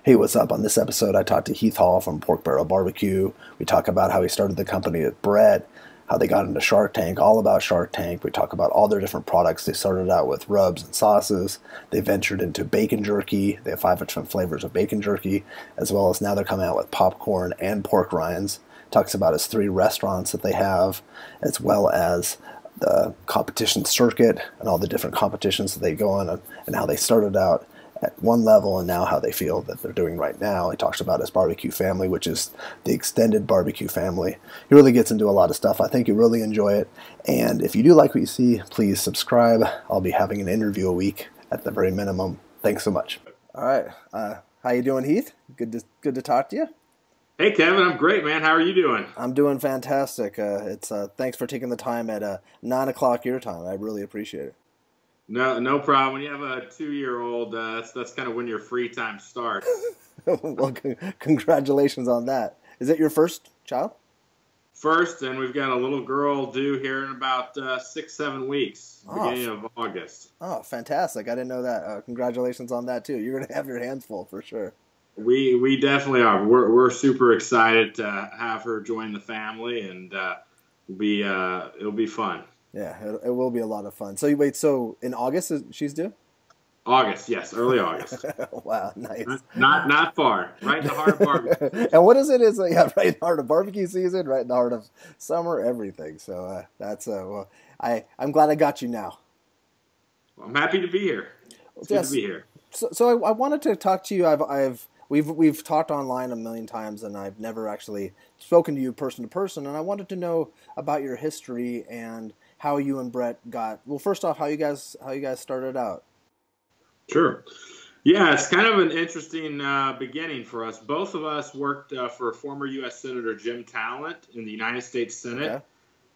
Hey, what's up? On this episode, I talked to Heath Hall from Pork Barrel BBQ. We talk about how he started the company with Brett, how they got into Shark Tank, all about Shark Tank. We talk about all their different products. They started out with rubs and sauces. They ventured into bacon jerky. They have 5 different flavors of bacon jerky, as well as now they're coming out with popcorn and pork rinds. Talks about his 3 restaurants that they have, as well as the competition circuit and all the different competitions that they go on and how they started out at one level and now how they feel that they're doing right now. He talks about his barbecue family, which is the extended barbecue family. He really gets into a lot of stuff. I think you really enjoy it. And if you do like what you see, please subscribe. I'll be having an interview a week at the very minimum. Thanks so much. All right. How you doing, Heath? Good to talk to you. Hey Kevin, I'm great, man. How are you doing? I'm doing fantastic. It's thanks for taking the time at 9 o'clock your time. I really appreciate it. No problem. When you have a 2-year-old, that's kind of when your free time starts. Well, congratulations on that. Is it your first child? First, and we've got a little girl due here in about 6-7 weeks, Oh, beginning of August. oh, fantastic! I didn't know that. Congratulations on that too. You're gonna have your hands full for sure. We definitely are. We're super excited to have her join the family, and it'll be fun. Yeah, it will be a lot of fun. So you wait. So in August she's due? August, yes, early August. Wow, nice. Not far, right in the heart of barbecue. And what is it? Is yeah, right in the heart of barbecue season, right in the heart of summer, everything. So that's well, I'm glad I got you now. Well, I'm happy to be here. It's good to Yes. be here. So I wanted to talk to you. We've talked online a million times, and I've never actually spoken to you person to person. And I wanted to know about your history and how you and Brett got. Well, first off, how you guys started out. Sure. Yeah, it's kind of an interesting beginning for us. Both of us worked for former U.S. Senator Jim Talent in the United States Senate. Okay.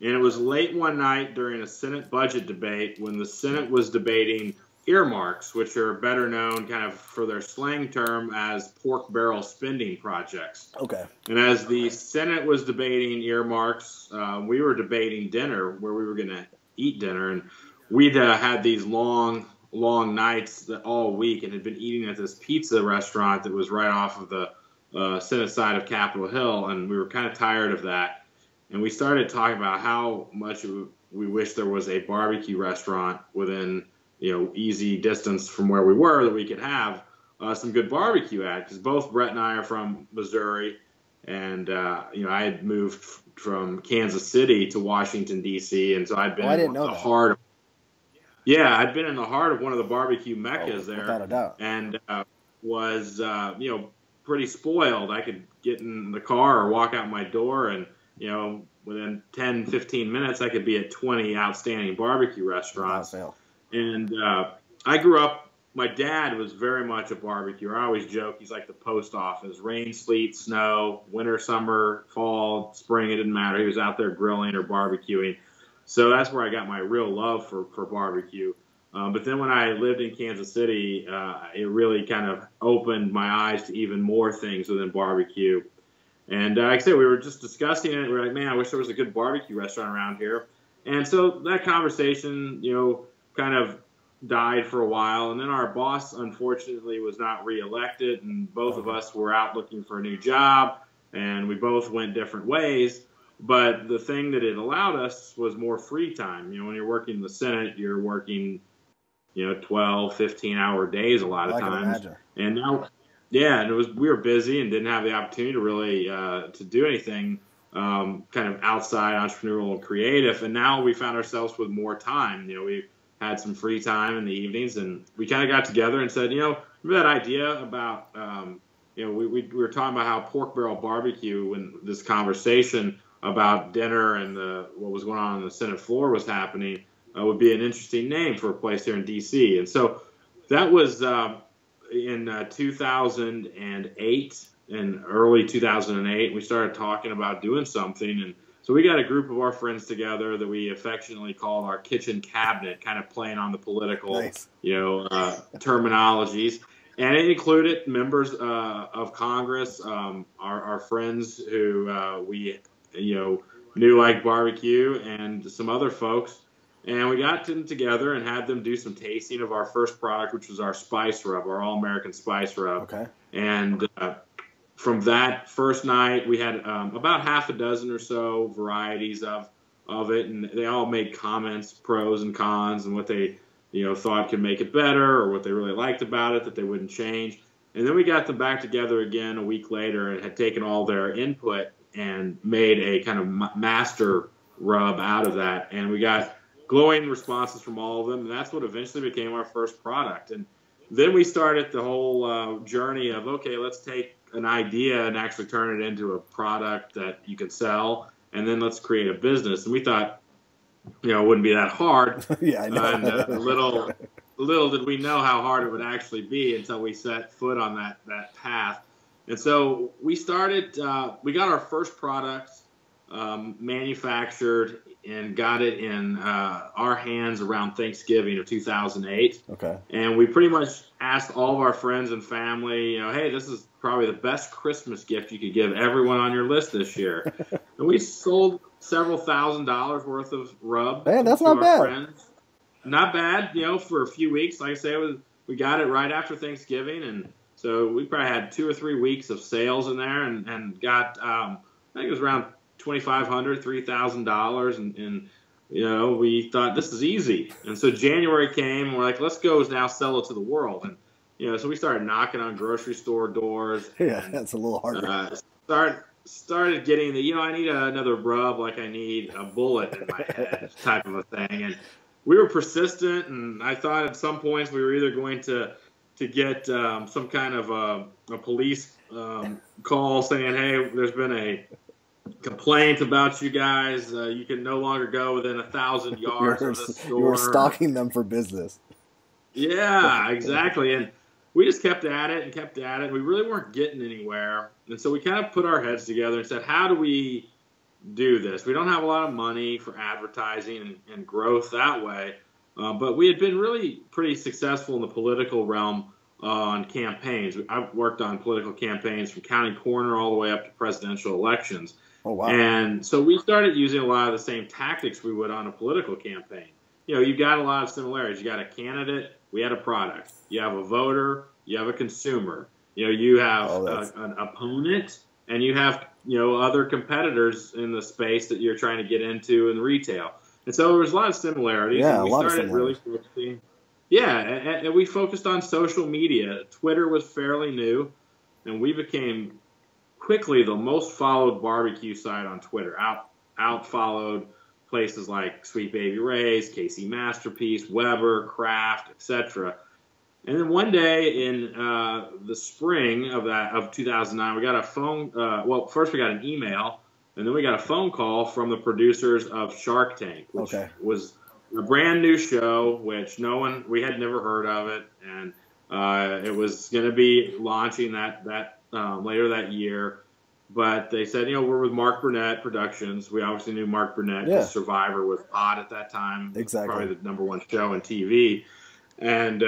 And it was late one night during a Senate budget debate when the Senate was debating earmarks, which are better known kind of for their slang term as pork barrel spending projects. Okay. And as the Senate was debating earmarks, we were debating dinner, where we were going to eat dinner. And we'd had these long nights all week and had been eating at this pizza restaurant that was right off of the Senate side of Capitol Hill. And we were kind of tired of that. And we started talking about how much we wish there was a barbecue restaurant within, easy distance from where we were that we could have some good barbecue at. Because both Brett and I are from Missouri, and I had moved from Kansas City to Washington D.C., and so I'd been Oh, I in didn't know the that. heart. Yeah, I'd been in the heart of one of the barbecue Oh, meccas without there, a doubt. and was pretty spoiled. I could get in the car or walk out my door, and within 10, 15 minutes, I could be at 20 outstanding barbecue Without restaurants. fail. And I grew up. My dad was very much a barbecuer. I always joke he's like the post office. Rain, sleet, snow, winter, summer, fall, spring, it didn't matter. He was out there grilling or barbecuing. So that's where I got my real love for barbecue. But then when I lived in Kansas City, it really kind of opened my eyes to even more things within barbecue. And like I said, we were just discussing it. We were like, man, I wish there was a good barbecue restaurant around here. And so that conversation, kind of died for a while. And then our boss, unfortunately, was not reelected. And both of Okay. us were out looking for a new job. And we both went different ways. But the thing that it allowed us was more free time. When you're working in the Senate, you're working, 12, 15-hour days a lot of I can times. imagine. And now, yeah, and we were busy and didn't have the opportunity to really to do anything kind of outside entrepreneurial and creative. And now we found ourselves with more time. We had some free time in the evenings, and we kind of got together and said, remember that idea about, we were talking about how Pork Barrel BBQ, when this conversation about dinner and what was going on the Senate floor was happening, would be an interesting name for a place here in D.C. And so that was in 2008, in early 2008, we started talking about doing something. And so we got a group of our friends together that we affectionately called our kitchen cabinet, kind of playing on the political, Nice. terminologies. And it included members of Congress, our friends who we, knew like barbecue, and some other folks. And we got them together and had them do some tasting of our first product, which was our spice rub, our all-American spice rub. Okay. And from that first night, we had about half a dozen or so varieties of it, and they all made comments, pros and cons, and what they thought could make it better, or what they really liked about it that they wouldn't change. And then we got them back together again a week later and had taken all their input and made a kind of master rub out of that. And we got glowing responses from all of them, and that's what eventually became our first product. And then we started the whole journey of, okay, let's take an idea and actually turn it into a product that you can sell, and then let's create a business. And we thought, it wouldn't be that hard. Yeah, I know. And little did we know how hard it would actually be until we set foot on that path. And so we started, we got our first product manufactured and got it in our hands around Thanksgiving of 2008. Okay. And we pretty much asked all of our friends and family, hey, this is probably the best Christmas gift you could give everyone on your list this year. And we sold several $1,000s worth of rub. Man, that's to not our bad. friends. Not bad, for a few weeks. Like I say, we got it right after Thanksgiving, and so we probably had 2 or 3 weeks of sales in there, and got I think it was around $2,500, $3,000, and we thought this is easy. And so January came, and we're like, let's go now sell it to the world. And so we started knocking on grocery store doors. Yeah, that's a little harder. Started getting the I need another rub like I need a bullet in my head type of a thing. And we were persistent, and I thought at some points we were either going to get some kind of a police call saying, hey, there's been a complaint about you guys. You can no longer go within 1,000 yards of the store. You were stalking them for business. Yeah, exactly. And we just kept at it and kept at it. We really weren't getting anywhere. And so we kind of put our heads together and said, how do we do this? We don't have a lot of money for advertising and growth that way. But we had been really pretty successful in the political realm on campaigns. I've worked on political campaigns from county coroner all the way up to presidential elections. Oh, wow. And so we started using a lot of the same tactics we would on a political campaign. You've got a lot of similarities. You got a candidate, we had a product. You have a voter, you have a consumer. You have an opponent, and you have other competitors in the space that you're trying to get into in retail. And so there was a lot of similarities. Yeah, and we started really focusing. Yeah, and we focused on social media. Twitter was fairly new, and we became quickly the most followed barbecue site on Twitter. Out followed places like Sweet Baby Ray's, Casey Masterpiece, Weber, Kraft, etc. And then one day in the spring of 2009, we got a phone. First we got an email, and then we got a phone call from the producers of Shark Tank, which was a brand new show, which we had never heard of it, and it was going to be launching that later that year. But they said, we're with Mark Burnett Productions. We obviously knew Mark Burnett because Survivor was hot at that time. Exactly. Probably the #1 show on TV. And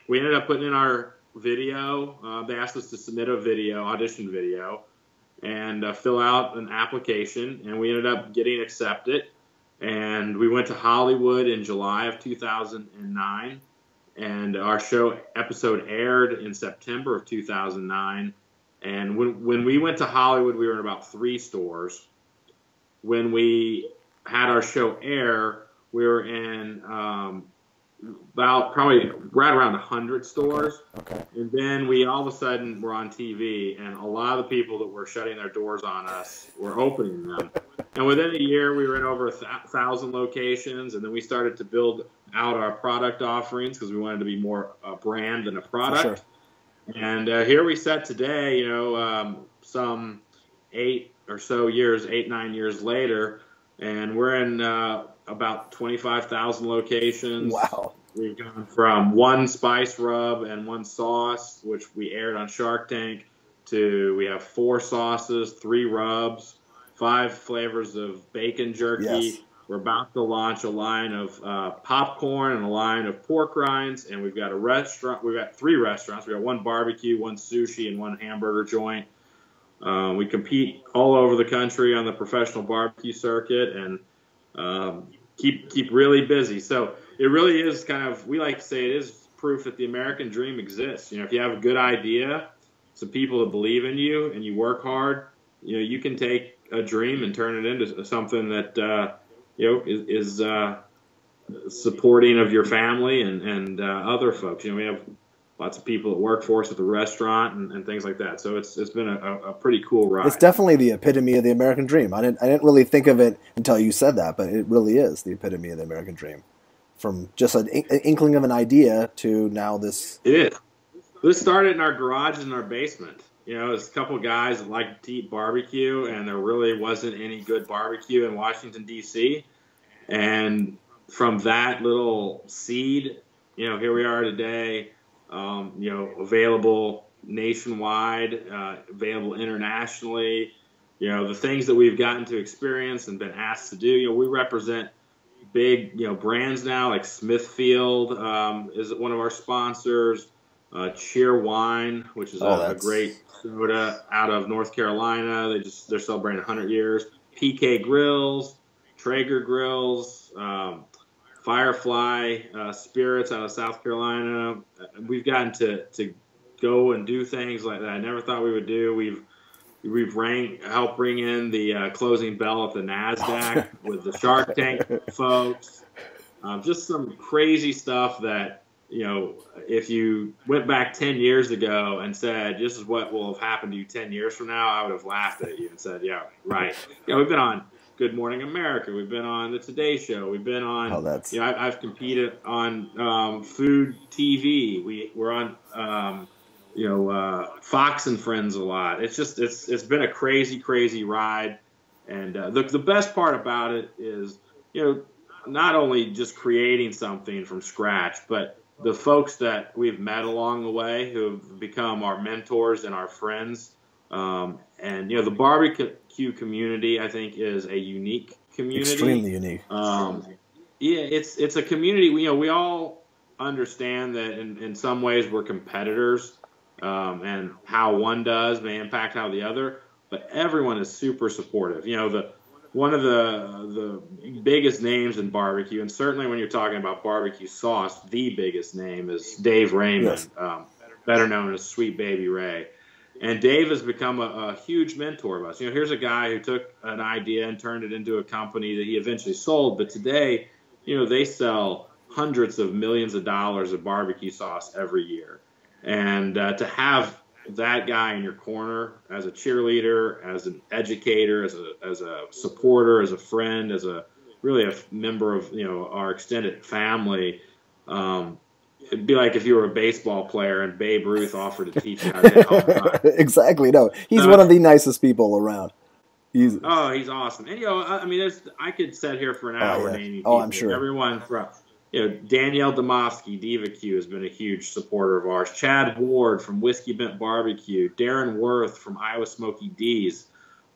we ended up putting in our video. They asked us to submit a audition video, and fill out an application. And we ended up getting accepted. And we went to Hollywood in July of 2009. And our show episode aired in September of 2009. And when we went to Hollywood, we were in about 3 stores. When we had our show air, we were in about probably right around 100 stores. Okay. And then we all of a sudden were on TV, and a lot of the people that were shutting their doors on us were opening them. And within a year, we were in over 1,000 locations, and then we started to build out our product offerings because we wanted to be more a brand than a product. For sure. And here we sit today, some 8 or so years, 8-9 years later, and we're in about 25,000 locations. Wow. We've gone from 1 spice rub and 1 sauce, which we aired on Shark Tank, to we have 4 sauces, 3 rubs, 5 flavors of bacon jerky. Yes. We're about to launch a line of popcorn and a line of pork rinds, and we've got a restaurant. We've got 3 restaurants. We got 1 barbecue, 1 sushi, and 1 hamburger joint. We compete all over the country on the professional barbecue circuit, and keep really busy. So it really is kind of, we like to say it is proof that the American dream exists. You know, if you have a good idea, some people that believe in you, and you work hard, you know, you can take a dream and turn it into something that you know is supporting of your family and other folks. You know, we have lots of people that work for us at the restaurant and things like that. So it's been a pretty cool ride. It's definitely the epitome of the American dream. I didn't really think of it until you said that, but it really is the epitome of the American dream. From just an inkling of an idea to now this. It is. This started in our garage in our basement. You know, it's a couple of guys that like to eat barbecue, and there really wasn't any good barbecue in Washington, D.C. And from that little seed, you know, here we are today, you know, available nationwide, available internationally. You know, the things that we've gotten to experience and been asked to do, you know, we represent big, you know, brands now, like Smithfield is one of our sponsors. Cheer Wine, which is a great soda out of North Carolina. They're celebrating 100 years. PK Grills, Traeger Grills, Firefly Spirits out of South Carolina. We've gotten to go and do things like that I never thought we would do. We've helped bring in the closing bell at the NASDAQ with the Shark Tank folks. Just some crazy stuff that, you know, if you went back 10 years ago and said, this is what will have happened to you 10 years from now, I would have laughed at you and said, yeah, right. You know, we've been on Good Morning America. We've been on The Today Show. We've been on, you know, I've competed on Food TV. We're on, you know, Fox and Friends a lot. It's just, it's been a crazy, crazy ride. And the best part about it is, you know, not only just creating something from scratch, but the folks that we've met along the way who have become our mentors and our friends. And, you know, the barbecue community, I think, is a unique community. Extremely unique. Yeah, it's a community. You know, we all understand that in some ways we're competitors, and how one does may impact how the other, but everyone is super supportive. You know, one of the biggest names in barbecue, and certainly when you're talking about barbecue sauce, the biggest name is Dave Raymond, yes. Better known as Sweet Baby Ray. And Dave has become a huge mentor of us. You know, here's a guy who took an idea and turned it into a company that he eventually sold, but today, you know, they sell hundreds of millions of dollars of barbecue sauce every year. And to have that guy in your corner as a cheerleader, as an educator, as a supporter, as a friend, as really a member of, you know, our extended family, it'd be like if you were a baseball player and Babe Ruth offered to teach you how to hit home run. Exactly. No, he's one of the nicest people around. He's awesome. And, you know, I mean, I could sit here for an hour naming people. I'm sure. Everyone from, you know, Danielle Domofsky, Diva Q, has been a huge supporter of ours. Chad Ward from Whiskey Bent Barbecue. Darren Worth from Iowa Smoky D's.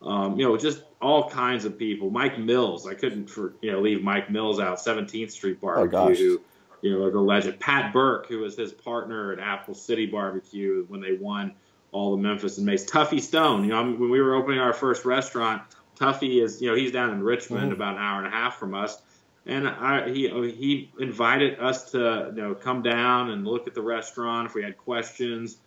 You know, just all kinds of people. Mike Mills. I couldn't leave Mike Mills out. 17th Street Barbecue, who, you know, the legend. Pat Burke, who was his partner at Apple City Barbecue when they won all the Memphis and Mace. Tuffy Stone. You know, when we were opening our first restaurant, Tuffy is, you know, he's down in Richmond, about an hour and a half from us. And he invited us to, you know, come down and look at the restaurant if we had questions.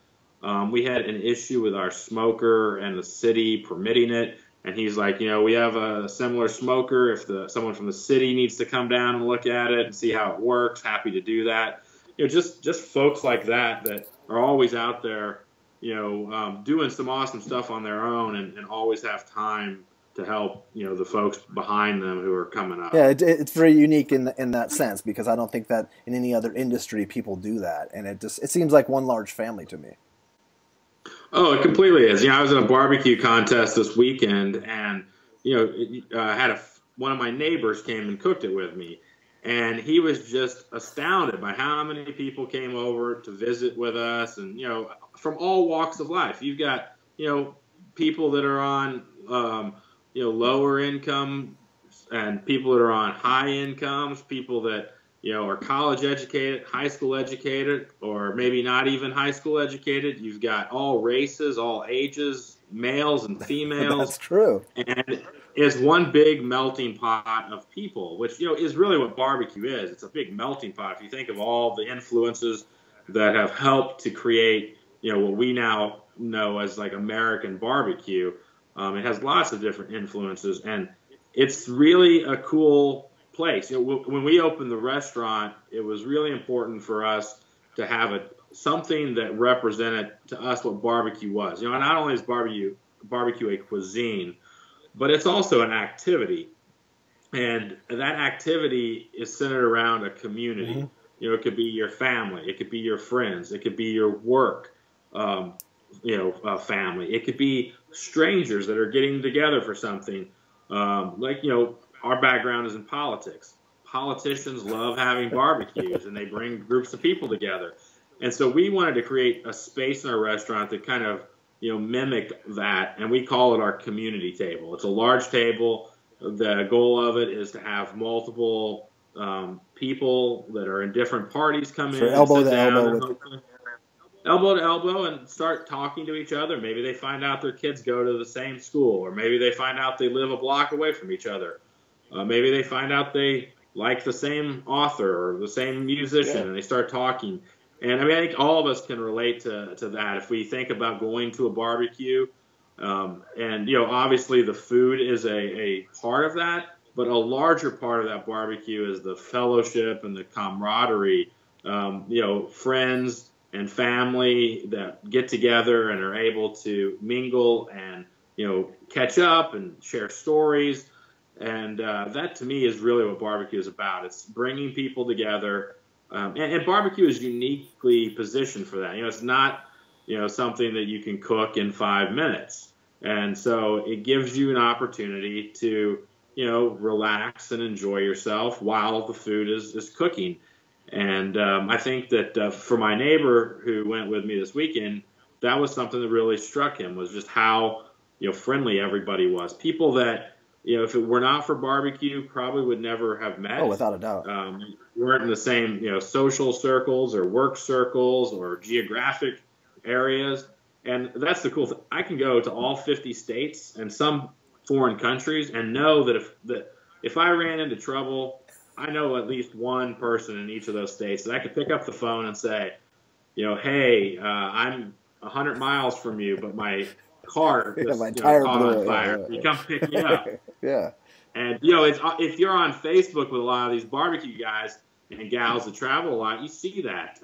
We had an issue with our smoker and the city permitting it. And he's like, you know, we have a similar smoker. If someone from the city needs to come down and look at it and see how it works, happy to do that. You know, just folks like that are always out there, you know, doing some awesome stuff on their own and always have time to help, you know, the folks behind them who are coming up. Yeah, it's very unique in that sense, because I don't think that in any other industry people do that, and it seems like one large family to me. Oh, it completely is. You know, I was in a barbecue contest this weekend, and, you know, one of my neighbors came and cooked it with me, and he was just astounded by how many people came over to visit with us, and, you know, from all walks of life. You've got, you know, people that are on, you know, lower income, and people that are on high incomes, people that, are college educated, high school educated, or maybe not even high school educated. You've got all races, all ages, males and females. That's true. And it's one big melting pot of people, which, is really what barbecue is. It's a big melting pot. If you think of all the influences that have helped to create, what we now know as like American barbecue, it has lots of different influences, and it's really a cool place. When we opened the restaurant, it was really important for us to have something that represented to us what barbecue was. Not only is barbecue a cuisine, but it's also an activity, and that activity is centered around a community. Mm-hmm. It could be your family, it could be your friends, it could be your work, family. It could be strangers that are getting together for something. Our background is in politics. Politicians love having barbecues, and they bring groups of people together. And so we wanted to create a space in our restaurant that kind of, mimic that, and we call it our community table. It's a large table. The goal of it is to have multiple people that are in different parties come in, elbow sit to down, elbow elbow to elbow, and start talking to each other. Maybe they find out their kids go to the same school, or maybe they find out they live a block away from each other. Maybe they find out they like the same author or the same musician, and they start talking. And I think all of us can relate to that. If we think about going to a barbecue, and obviously the food is a part of that, but a larger part of that barbecue is the fellowship and the camaraderie. Friends and family that get together and are able to mingle and catch up and share stories. And that, to me, is really what barbecue is about. It's bringing people together. And barbecue is uniquely positioned for that. It's not, something that you can cook in 5 minutes. And so it gives you an opportunity to, relax and enjoy yourself while the food is cooking. And I think that for my neighbor who went with me this weekend, that was something that really struck him, was just how, friendly everybody was. People that, if it were not for barbecue, probably would never have met. Oh, without a doubt. Weren't in the same, social circles or work circles or geographic areas. And that's the cool thing. I can go to all 50 states and some foreign countries and know that if I ran into trouble, I know at least one person in each of those states that I could pick up the phone and say, hey, I'm 100 miles from you, but my car just my tire caught blew on fire. You come pick me up. Yeah. And, if you're on Facebook with a lot of these barbecue guys and gals that travel a lot, you see that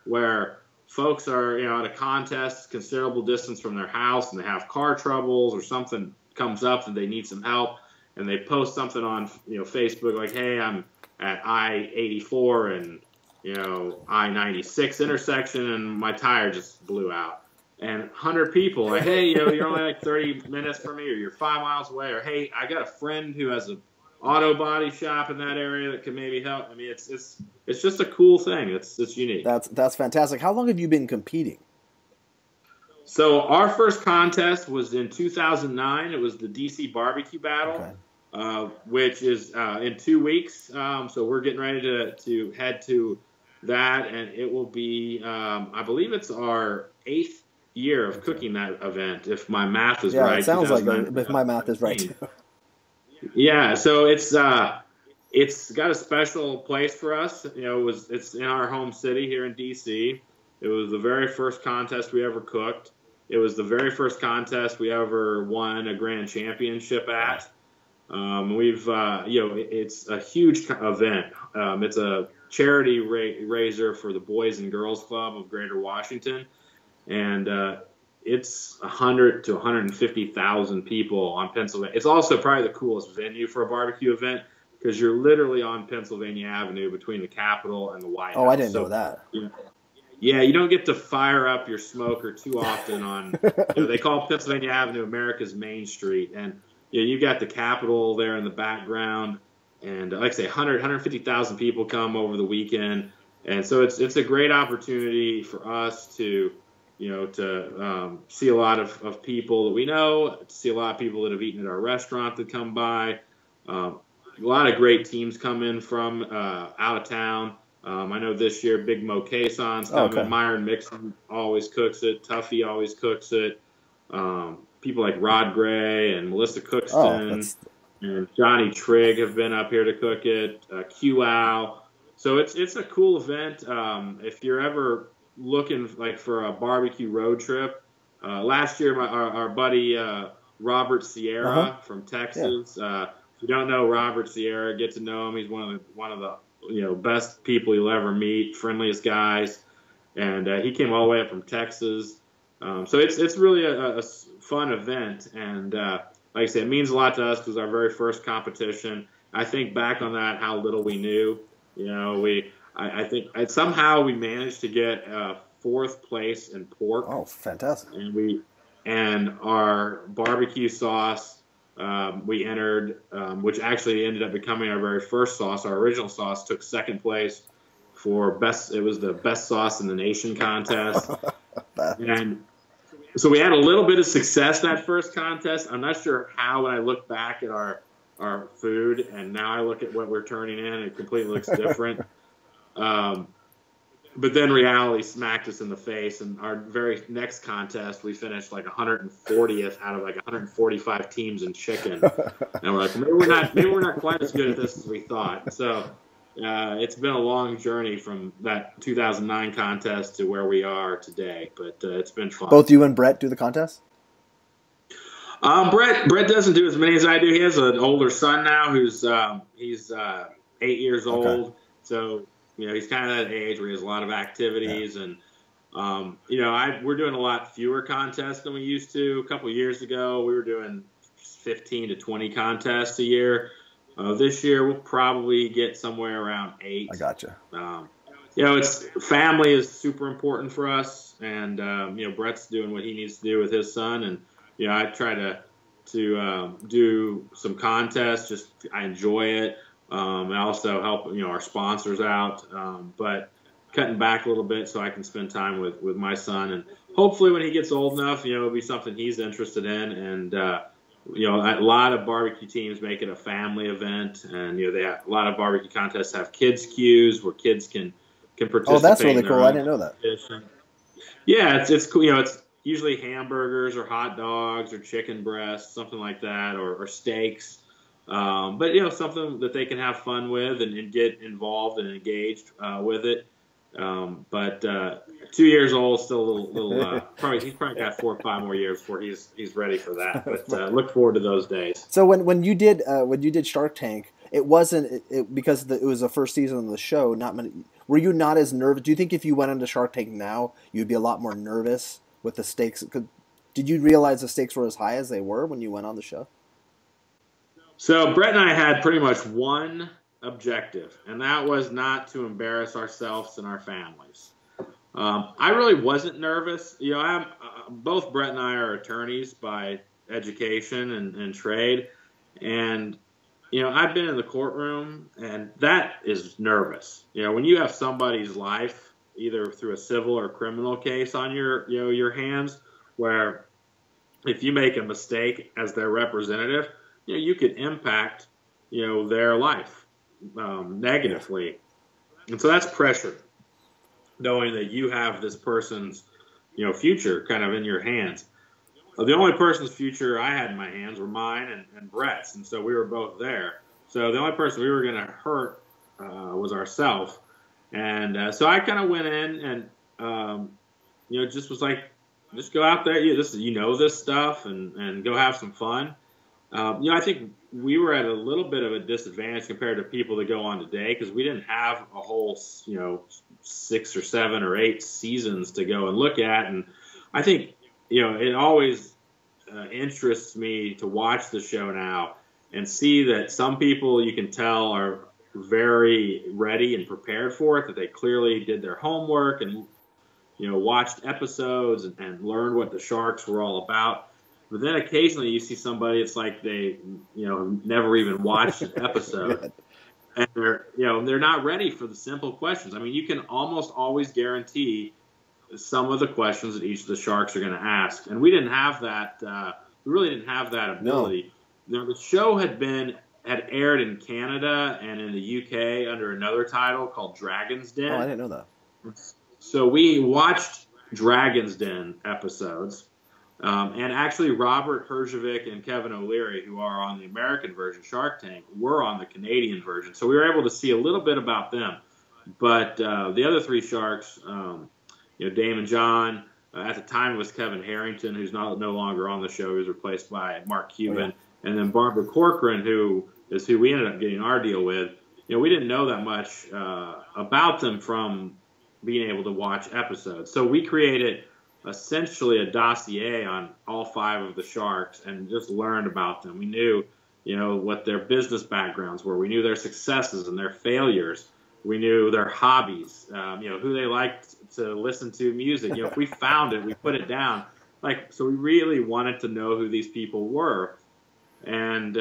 where folks are, at a contest considerable distance from their house and they have car troubles or something comes up and they need some help, and they post something on, Facebook like, hey, I'm at I-84 and, I-96 intersection and my tire just blew out. And 100 people like, hey, you're only like 30 minutes from me, or you're 5 miles away, or hey, I got a friend who has an auto body shop in that area that can maybe help. I mean, it's just a cool thing. It's unique. That's fantastic. How long have you been competing? So our first contest was in 2009. It was the DC Barbecue Battle, which is in 2 weeks. So we're getting ready to head to that, and it will be, I believe it's our 8th year of cooking that event, if my math is right. Yeah, it sounds like if my math is right too. Yeah, so it's got a special place for us. It's in our home city here in DC. It was the very first contest we ever cooked. It was the very first contest we ever won a grand championship at. It's a huge event. It's a charity raiser for the Boys and Girls Club of Greater Washington. And it's 100 to 150,000 people on Pennsylvania. It's also probably the coolest venue for a barbecue event because you're literally on Pennsylvania Avenue between the Capitol and the White House. Oh, I didn't know that. Yeah, you don't get to fire up your smoker too often on. They call Pennsylvania Avenue America's Main Street, and you got the Capitol there in the background, and like I say, 150,000 people come over the weekend, and so it's a great opportunity for us to see a lot of people that we know, to see a lot of people that have eaten at our restaurant that come by. a lot of great teams come in from out of town. I know this year Big Mo Kason's Oh, coming. okay. Myron Mixon always cooks it. Tuffy always cooks it. People like Rod Gray and Melissa Oh, Cookston that's and Johnny Trigg have been up here to cook it. QOw. So it's a cool event. If you're ever looking like for a barbecue road trip, last year our buddy Robert uh-huh. Sierra from Yeah. Texas. If you don't know Robert Sierra, get to know him. He's one of the best people you'll ever meet, friendliest guys, and he came all the way up from Texas. So it's really a fun event, and like I said, it means a lot to us because our very first competition. I think back on that, how little we knew. I think somehow we managed to get fourth place in pork, Oh, fantastic. and our barbecue sauce we entered, which actually ended up becoming our very first sauce. Our original sauce took second place for best. It was the best sauce in the nation contest, and so we had a little bit of success that first contest. I'm not sure how when I look back at our food and now I look at what we're turning in, it completely looks different. But then reality smacked us in the face, and our very next contest, we finished like 140th out of like 145 teams in chicken, and we're like, maybe we're not quite as good at this as we thought. So it's been a long journey from that 2009 contest to where we are today, but it's been fun. Both you and Brett do the contest? Brett doesn't do as many as I do. He has an older son now who's he's 8 years old, Okay. so he's kind of that age where he has a lot of activities, and we're doing a lot fewer contests than we used to. A couple of years ago, we were doing 15 to 20 contests a year. This year, we'll probably get somewhere around 8. I gotcha. It's family is super important for us, and Brett's doing what he needs to do with his son, and I try to do some contests. Just I enjoy it. I also help our sponsors out, but cutting back a little bit so I can spend time with my son, and hopefully when he gets old enough, it'll be something he's interested in. And a lot of barbecue teams make it a family event, and they have, a lot of barbecue contests have kids queues where kids can participate. Oh, that's really in their cool. own I didn't know that. competition. Yeah, it's cool. It's usually hamburgers or hot dogs or chicken breasts, something like that, or steaks. But something that they can have fun with and get involved and engaged with it. But 2 years old, still a little he's probably got 4 or 5 more years before he's ready for that. But look forward to those days. So when you did Shark Tank, it wasn't because it was the first season of the show. Not many. Were you not as nervous? Do you think if you went into Shark Tank now, you'd be a lot more nervous with the stakes? Did you realize the stakes were as high as they were when you went on the show? So Brett and I had pretty much one objective, and that was not to embarrass ourselves and our families. I really wasn't nervous. Both Brett and I are attorneys by education and trade, and I've been in the courtroom, and that is nervous. When you have somebody's life, either through a civil or criminal case on your hands, where if you make a mistake as their representative, you could impact, their life negatively. And so that's pressure, knowing that you have this person's, future kind of in your hands. The only person's future I had in my hands were mine and Brett's, and so we were both there. So the only person we were going to hurt was ourselves. And so I kind of went in and, just was like, just go out there, this stuff, and go have some fun. I think we were at a little bit of a disadvantage compared to people that go on today because we didn't have a whole, 6 or 7 or 8 seasons to go and look at. And I think, it always interests me to watch the show now and see that some people you can tell are very ready and prepared for it, that they clearly did their homework and, watched episodes and learned what the sharks were all about. But then occasionally you see somebody, it's like they, never even watched an episode. And they're not ready for the simple questions. I mean, you can almost always guarantee some of the questions that each of the sharks are going to ask. And we didn't have that. We really didn't have that ability. No. The show had been had aired in Canada and in the UK under another title called Dragon's Oh, I Den. didn't know that. So we watched Dragon's Den episodes. And actually, Robert Herjavec and Kevin O'Leary, who are on the American version, Shark Tank, were on the Canadian version. So we were able to see a little bit about them. But the other three sharks, Damon John, at the time it was Kevin Harrington, who's no longer on the show. He was replaced by Mark Cuban. Oh, yeah. And then Barbara Corcoran, who is who we ended up getting our deal with. We didn't know that much about them from being able to watch episodes. So we created essentially a dossier on all five of the sharks and just learned about them. We knew, what their business backgrounds were. We knew their successes and their failures. We knew their hobbies, who they liked to listen to music. If we found it, we put it down. So we really wanted to know who these people were. And,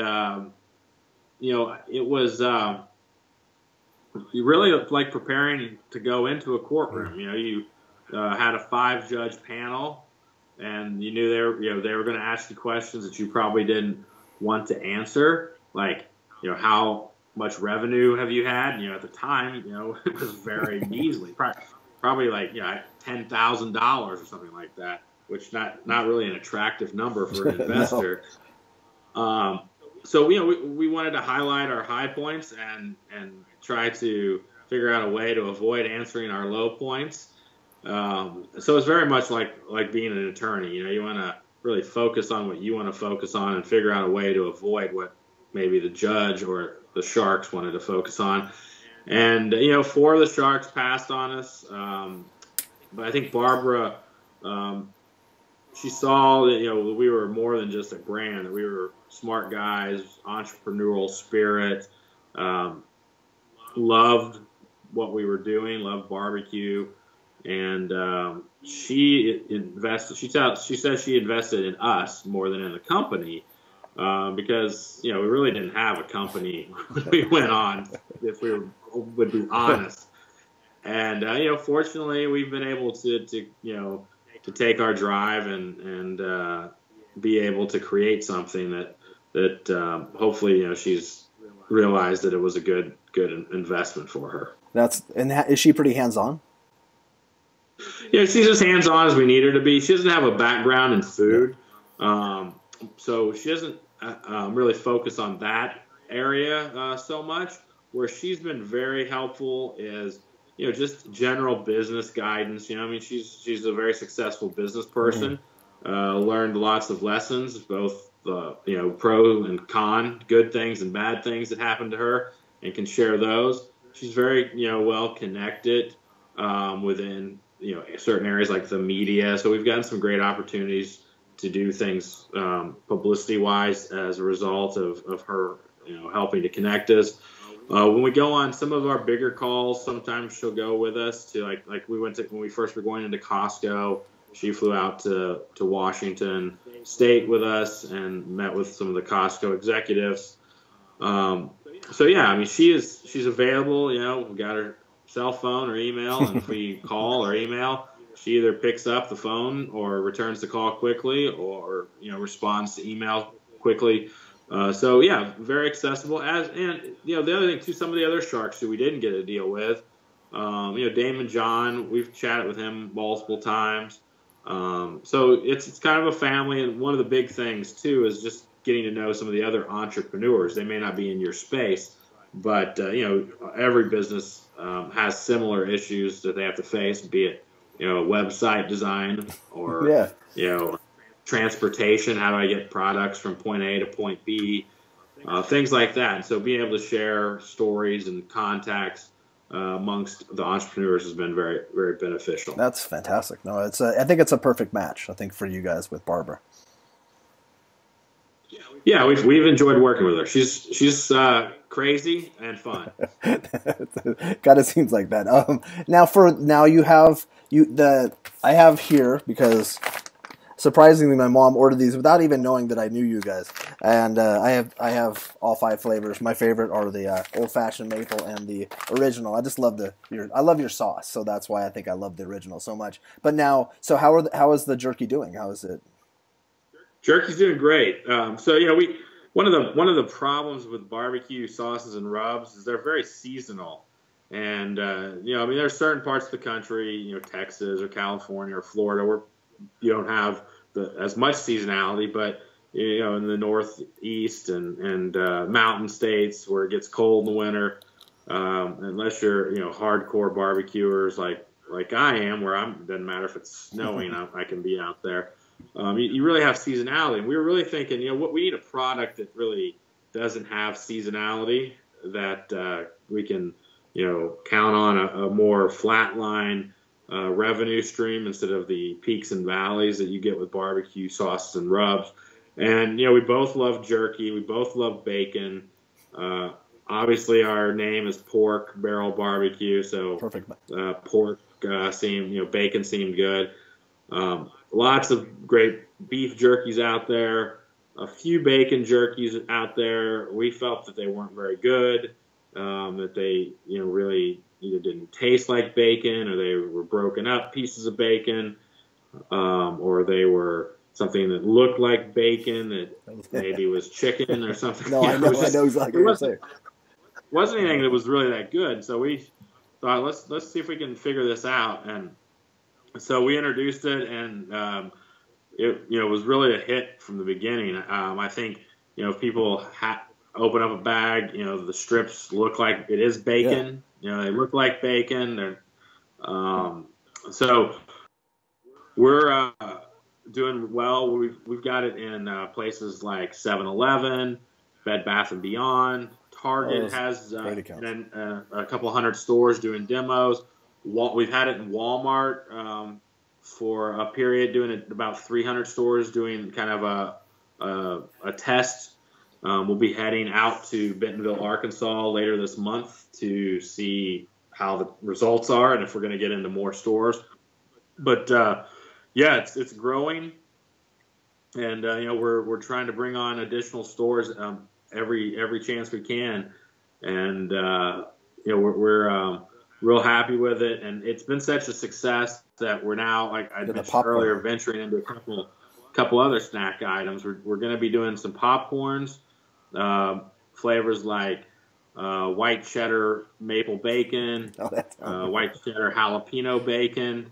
it was really like preparing to go into a courtroom. You had a 5-judge panel, and you knew they were going to ask you questions that you probably didn't want to answer, like how much revenue have you had? At the time, it was very measly, probably like $10,000 or something like that, which not really an attractive number for an investor. No. So we wanted to highlight our high points and try to figure out a way to avoid answering our low points. So it's very much like being an attorney. You want to really focus on what you want to focus on and figure out a way to avoid what maybe the judge or the sharks wanted to focus on. And 4 of the sharks passed on us, but I think Barbara, she saw that we were more than just a brand, that we were smart guys, entrepreneurial spirit, loved what we were doing, loved barbecue. And she invested. She says she invested in us more than in the company, because we really didn't have a company when we went on, if we would be honest. And fortunately, we've been able to take our drive and be able to create something that hopefully she's realized that it was a good investment for her. Is she pretty hands-on? Yeah, she's as hands-on as we need her to be. She doesn't have a background in food, so she doesn't really focus on that area so much. Where she's been very helpful is, just general business guidance. She's a very successful business person. Learned lots of lessons, both pro and con, good things and bad things that happened to her, and can share those. She's very well connected within certain areas like the media. So we've gotten some great opportunities to do things publicity-wise as a result of her, helping to connect us. When we go on some of our bigger calls, sometimes she'll go with us to like we went to when we first were going into Costco. She flew out to Washington State with us and met with some of the Costco executives. So yeah, she's available. We got her cell phone or email, and if we call or email, she either picks up the phone or returns the call quickly, or responds to email quickly. So yeah, very accessible. And the other thing too, some of the other sharks who we didn't get a deal with, Damon John, we've chatted with him multiple times. So it's kind of a family, and one of the big things too is just getting to know some of the other entrepreneurs. They may not be in your space, but every business has similar issues that they have to face, be it website design or transportation. How do I get products from point A to point B? Things like that. And so being able to share stories and contacts amongst the entrepreneurs has been very, very beneficial. That's fantastic. No, I think it's a perfect match, I think, for you guys with Barbara. Yeah, we've enjoyed working with her. She's crazy and fun. Kind of seems like that. I have here, because surprisingly my mom ordered these without even knowing that I knew you guys, and I have all 5 flavors. My favorite are the old fashioned maple and the original. I just love I love your sauce, so that's why I think I love the original so much. But now, so how is the jerky doing? How is it? Jerky's doing great. So one of the problems with barbecue sauces and rubs is they're very seasonal. And I mean, there's certain parts of the country, Texas or California or Florida, where you don't have as much seasonality, but in the Northeast and mountain states where it gets cold in the winter, unless you're hardcore barbecuers like I am, where it doesn't matter if it's snowing, I can be out there. You really have seasonality. And we were really thinking, we need a product that really doesn't have seasonality, that we can count on a more flatline revenue stream instead of the peaks and valleys that you get with barbecue sauces and rubs. And we both love jerky. We both love bacon. Obviously, our name is Pork Barrel BBQ, so perfect. Pork seemed, bacon seemed good. Lots of great beef jerkies out there. A few bacon jerkies out there. We felt that they weren't very good. That they, really either didn't taste like bacon, or they were broken up pieces of bacon, or they were something that looked like bacon that maybe was chicken or something. No, I know exactly what you're saying. It wasn't anything that was really that good. So we thought, let's see if we can figure this out. And so we introduced it, and it was really a hit from the beginning. I think if people open up a bag, the strips look like it is bacon. Yeah. They look like bacon. So we're doing well. We've got it in places like 7-Eleven, Bed Bath & Beyond. Target has a couple hundred stores doing demos. We've had it in Walmart for a period, doing it about 300 stores, doing kind of a test. We'll be heading out to Bentonville, Arkansas later this month to see how the results are and if we're going to get into more stores. But it's growing, and we're trying to bring on additional stores every chance we can, and we're real happy with it, and it's been such a success that we're now, like I mentioned earlier, venturing into a couple other snack items. We're going to be doing some popcorns, flavors like white cheddar maple bacon, white cheddar jalapeno bacon.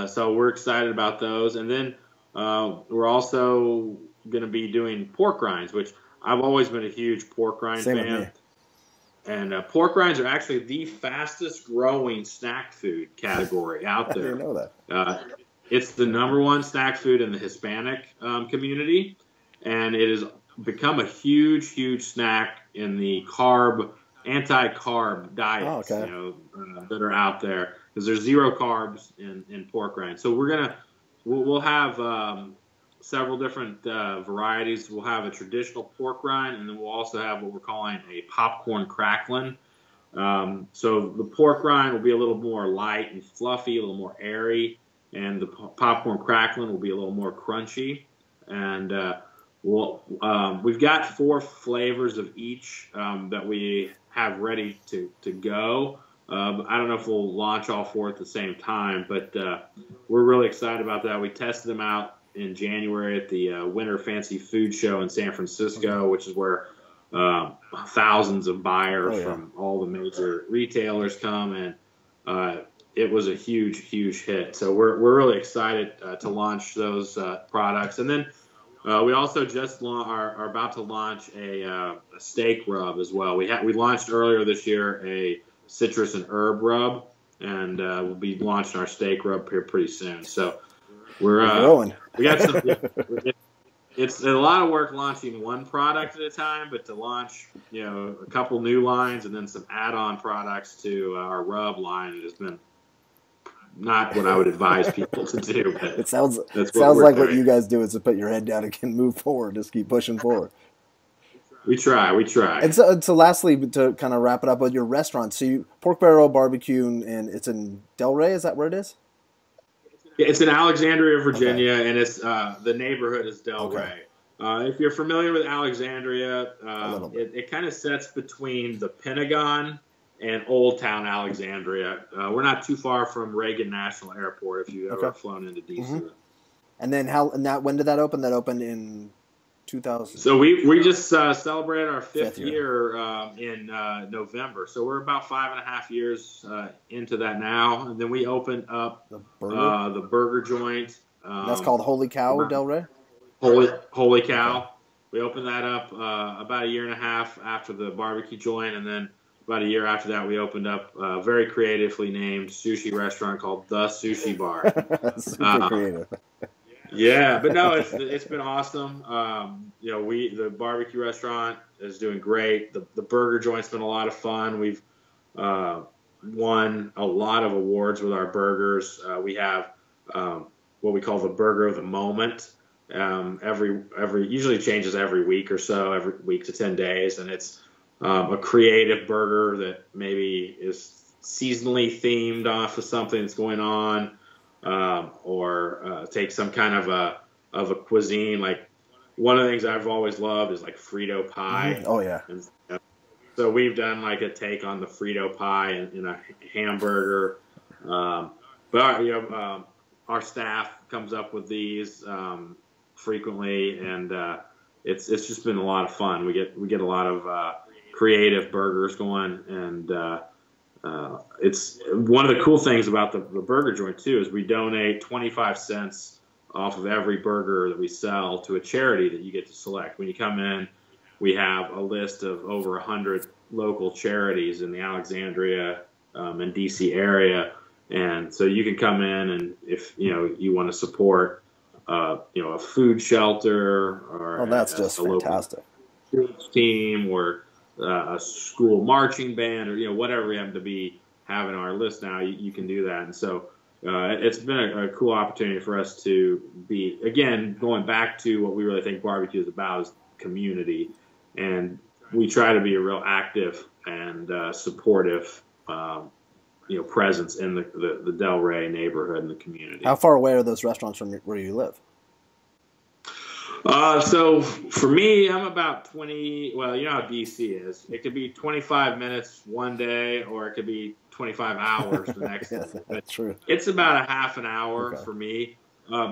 So we're excited about those, and then we're also going to be doing pork rinds, which I've always been a huge pork rind fan. And pork rinds are actually the fastest growing snack food category out there. I didn't know that. It's the #1 snack food in the Hispanic community, and it has become a huge, huge snack in the anti-carb diets that are out there, because there's 0 carbs in pork rinds. So we'll have several different varieties. We'll have a traditional pork rind, and then we'll also have what we're calling a popcorn cracklin. So the pork rind will be a little more light and fluffy, a little more airy, and the popcorn cracklin will be a little more crunchy. And we've got 4 flavors of each that we have ready to go. I don't know if we'll launch all 4 at the same time, but we're really excited about that. We tested them out in January at the Winter Fancy Food Show in San Francisco, which is where thousands of buyers from all the major retailers come, and it was a huge, huge hit. So we're really excited to launch those products. And then we also just are about to launch a steak rub as well. We launched earlier this year a citrus and herb rub, and we'll be launching our steak rub here pretty soon. So we're growing. We got some. It's a lot of work launching one product at a time, but to launch a couple new lines and then some add-on products to our rub line, it has been not what I would advise people to do. But it sounds like what you guys do is to put your head down and can move forward, just keep pushing forward. We try. And so lastly, to kind of wrap it up with your restaurant, so Pork Barrel BBQ, and it's in Delray, is that where it is? It's in Alexandria, Virginia, and it's the neighborhood is Delray. If you're familiar with Alexandria, it kind of sits between the Pentagon and Old Town Alexandria. We're not too far from Reagan National Airport if you've ever flown into D.C. Mm-hmm. And then when did that open? That opened in 2000. So we just celebrated our fifth Fifth year. year in November. So we're about 5.5 years into that now. And then we opened up the burger joint. That's called Holy Cow, Del Rey? Holy Cow. Okay. We opened that up about 1.5 years after the barbecue joint, and then about 1 year after that, we opened up a very creatively named sushi restaurant called The Sushi Bar. Super creative. Yeah, but no, it's been awesome. The barbecue restaurant is doing great. The burger joint's been a lot of fun. We've won a lot of awards with our burgers. We have what we call the Burger of the Moment. Usually changes every week or so, every week to 10 days, and it's a creative burger that maybe is seasonally themed off of something that's going on, or take some kind of a cuisine. Like one of the things I've always loved is like Frito pie. Mm-hmm. Oh yeah. And so we've done like a take on the Frito pie in a hamburger, but our staff comes up with these frequently, and it's just been a lot of fun. We get a lot of creative burgers going, and it's one of the cool things about the burger joint too is we donate 25 cents off of every burger that we sell to a charity that you get to select. When you come in, we have a list of over 100 local charities in the Alexandria and DC area, and so you can come in, and if you want to support a food shelter or that's just fantastic sports team or a school marching band or whatever we happen to have in our list now, you can do that. And so it's been a cool opportunity for us to be, again, going back to what we really think barbecue is about, is community, and we try to be a real active and supportive presence in the Del Rey neighborhood and the community. How far away are those restaurants from where you live? So for me, I'm about 20. Well, you know how DC is. It could be 25 minutes one day, or it could be 25 hours the next Yeah, day. that's true. It's about a half an hour for me.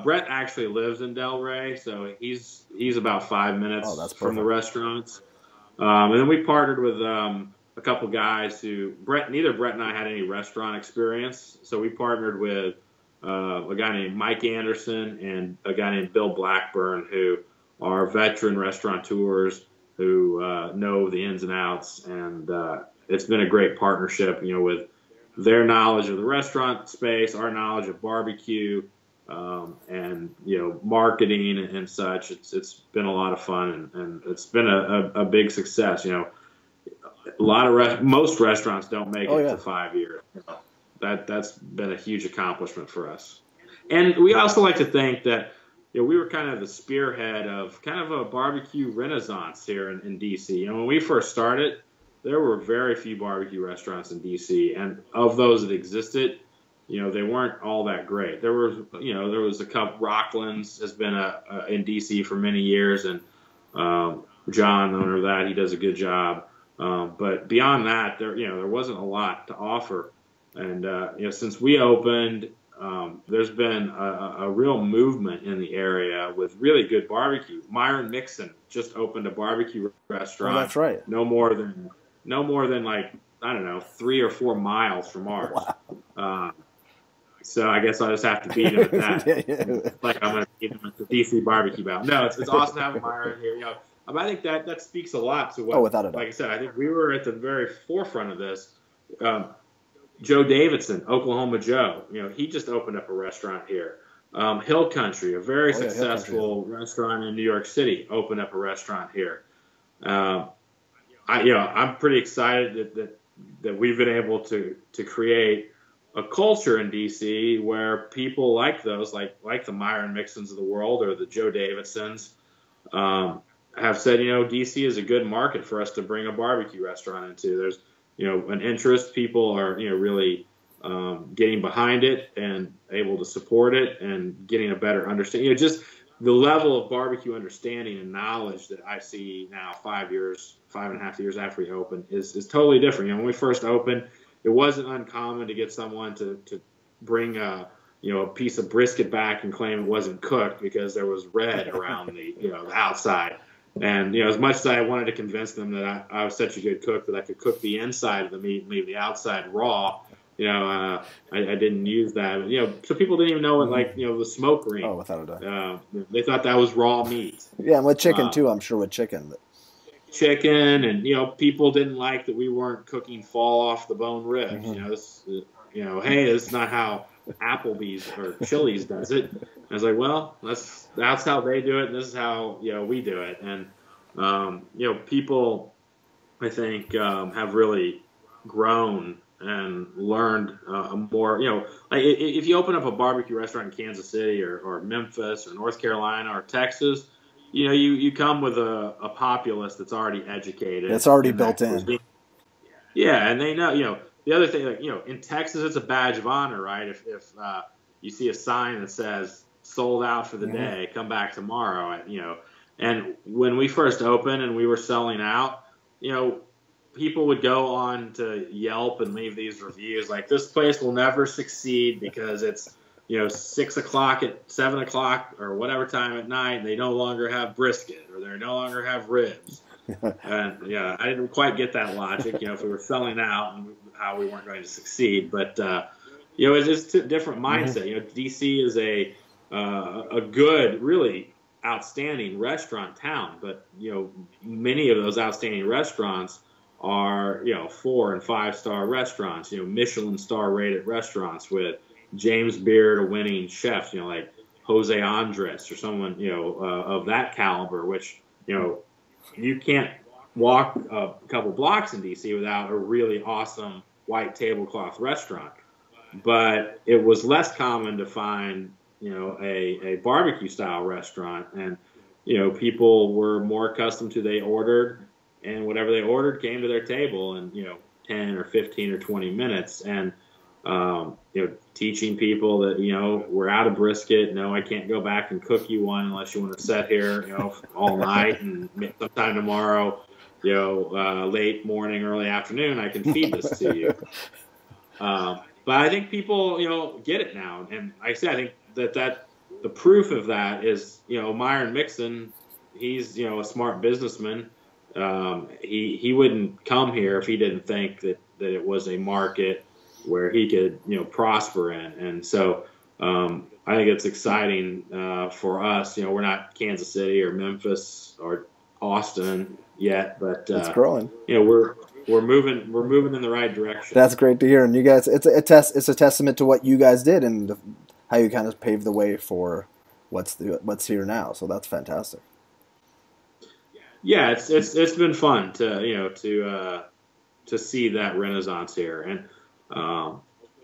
Brett actually lives in Del Rey, so he's about 5 minutes from the restaurants. And then we partnered with a couple guys who neither Brett and I had any restaurant experience, so we partnered with a guy named Mike Anderson and a guy named Bill Blackburn, who are veteran restaurateurs who know the ins and outs, and it's been a great partnership, with their knowledge of the restaurant space, our knowledge of barbecue, and marketing and such. It's been a lot of fun, and it's been a big success. Most restaurants don't make it to 5 years. That's been a huge accomplishment for us. And we also like to think that we were kind of the spearhead of kind of a barbecue renaissance here in DC. When we first started, there were very few barbecue restaurants in DC, and of those that existed, they weren't all that great. There was a couple. Rockland's has been in DC for many years, and John, the owner of that, he does a good job. But beyond that, there wasn't a lot to offer. And since we opened, there's been a real movement in the area with really good barbecue. Myron Mixon just opened a barbecue restaurant. Oh, that's right. No more than like, I don't know, 3 or 4 miles from ours. Wow. So I guess I'll just have to beat him at that. Like I'm going to beat him at the DC barbecue battle. No, it's awesome to have Myron here. I think that speaks a lot to what. Oh, without a doubt. Like I said, I think we were at the very forefront of this. Joe Davidson, Oklahoma Joe, he just opened up a restaurant here. Hill Country, a very successful restaurant in New York City, opened up a restaurant here. I'm pretty excited that we've been able to create a culture in DC where people like those, like the Myron Mixons of the world or the Joe Davidsons, have said, DC is a good market for us to bring a barbecue restaurant into. There's an interest. People are, really getting behind it and able to support it and getting a better understanding. Just the level of barbecue understanding and knowledge that I see now 5.5 years after we opened is totally different. When we first opened, it wasn't uncommon to get someone to bring a piece of brisket back and claim it wasn't cooked because there was red around the outside. And, as much as I wanted to convince them that I was such a good cook that I could cook the inside of the meat and leave the outside raw, I didn't use that. So people didn't even know what, like, the smoke ring. Oh, without a doubt. They thought that was raw meat. Yeah, and with chicken too, I'm sure with chicken. Chicken, and people didn't like that we weren't cooking fall off the bone ribs. Hey, this is not how Applebee's or Chili's does it. I was like, well, that's how they do it, and this is how we do it. And people, I think, have really grown and learned more. Like if you open up a barbecue restaurant in Kansas City or Memphis or North Carolina or Texas, you come with a populace that's already educated. It's already built in. Yeah, and they know. The other thing, like, in Texas, it's a badge of honor, right? If you see a sign that says "sold out for the day, come back tomorrow," And when we first opened and we were selling out, people would go on to Yelp and leave these reviews like, "This place will never succeed because it's 6 o'clock at 7 o'clock or whatever time at night. They no longer have brisket or they no longer have ribs." And I didn't quite get that logic. If we were selling out and how we weren't going to succeed, but it's just a different mindset. DC is a good, really outstanding restaurant town, but many of those outstanding restaurants are 4- and 5-star restaurants. Michelin star rated restaurants with James Beard winning chefs. Like Jose Andres or someone of that caliber, which you can't walk a couple blocks in DC without a really awesome white tablecloth restaurant. But it was less common to find, a barbecue style restaurant, and people were more accustomed to they ordered, and whatever they ordered came to their table in 10 or 15 or 20 minutes, and teaching people that we're out of brisket. No, I can't go back and cook you one unless you want to sit here all night, and sometime tomorrow, late morning, early afternoon, I can feed this to you. But I think people get it now, and like I said, I think that the proof of that is Myron Mixon. He's a smart businessman. He wouldn't come here if he didn't think that it was a market where he could prosper in. And so I think it's exciting for us. We're not Kansas City or Memphis or Austin yet, but it's growing. We're moving in the right direction. That's great to hear. And you guys, it's a testament to what you guys did and how you kind of paved the way for what's here now. So that's fantastic. Yeah, it's been fun to see that renaissance here, and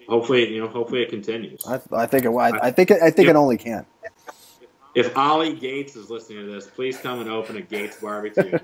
hopefully it continues. I think it only can. If Ollie Gates is listening to this, please come and open a Gates barbecue.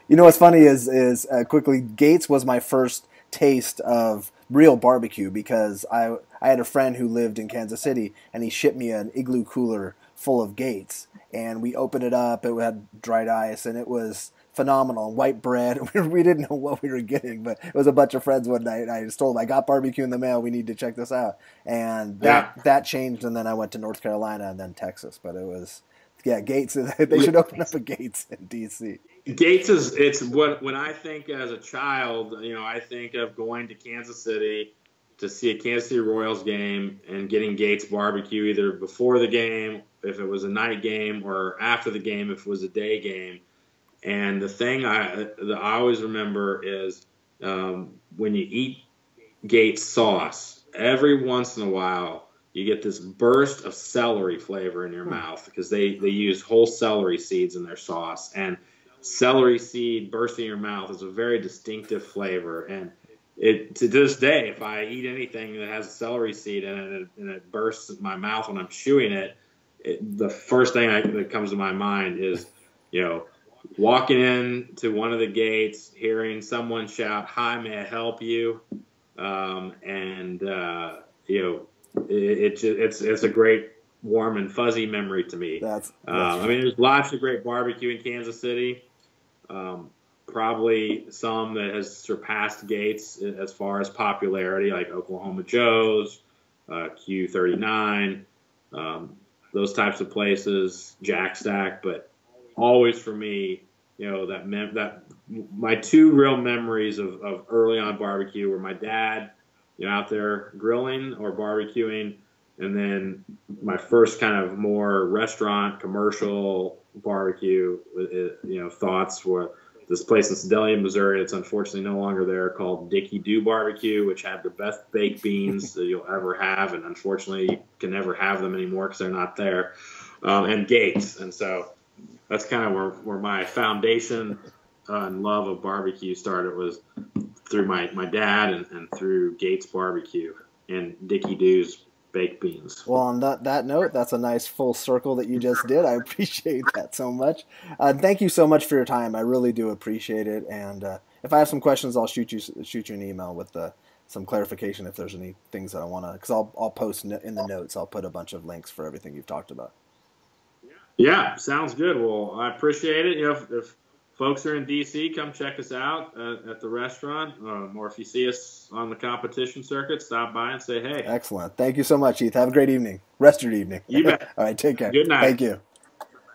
What's funny is quickly, Gates was my first taste of real barbecue because I had a friend who lived in Kansas City, and he shipped me an igloo cooler full of Gates, and we opened it up. It had dried ice, and it was phenomenal. White bread. We didn't know what we were getting, but it was a bunch of friends one night, and I just told them, I got barbecue in the mail. We need to check this out. And that changed, and then I went to North Carolina and then Texas. But it was, Gates. They should open up a Gates in D.C. Gates it's what, when I think as a child, I think of going to Kansas City to see a Kansas City Royals game and getting Gates barbecue either before the game, if it was a night game, or after the game, if it was a day game. And the thing I always remember is when you eat Gates sauce, every once in a while you get this burst of celery flavor in your mouth because they use whole celery seeds in their sauce. And celery seed bursting in your mouth is a very distinctive flavor. And to this day, if I eat anything that has a celery seed in it and it bursts in my mouth when I'm chewing it, the first thing that comes to my mind is, walking into one of the Gates, hearing someone shout, "Hi, may I help you?" It's a great, warm and fuzzy memory to me. There's lots of great barbecue in Kansas City. Probably some that has surpassed Gates as far as popularity, like Oklahoma Joe's, Q39, those types of places, Jack Stack. But always for me, that my two real memories of early on barbecue were my dad, out there grilling or barbecuing, and then my first kind of more restaurant commercial barbecue, thoughts were this place in Sedalia, Missouri. It's unfortunately no longer there, called Dicky Doo Barbecue, which had the best baked beans that you'll ever have, and unfortunately you can never have them anymore because they're not there. And Gates, and so that's kind of where my foundation and love of barbecue started, was through my dad and through Gates Barbecue and Dicky Doo's baked beans. Well, on that note, that's a nice full circle that you just did. I appreciate that so much. Thank you so much for your time. I really do appreciate it. And if I have some questions, I'll shoot you an email with some clarification if there's any things that I want to, because I'll post in the notes. I'll put a bunch of links for everything you've talked about. Yeah, sounds good. Well, I appreciate it. If folks are in DC, come check us out at the restaurant, or if you see us on the competition circuit, stop by and say hey. Excellent. Thank you so much, Heath. Have a great evening. Rest of your evening. You bet. All right, take care. Good night. Thank you.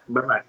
Bye-bye.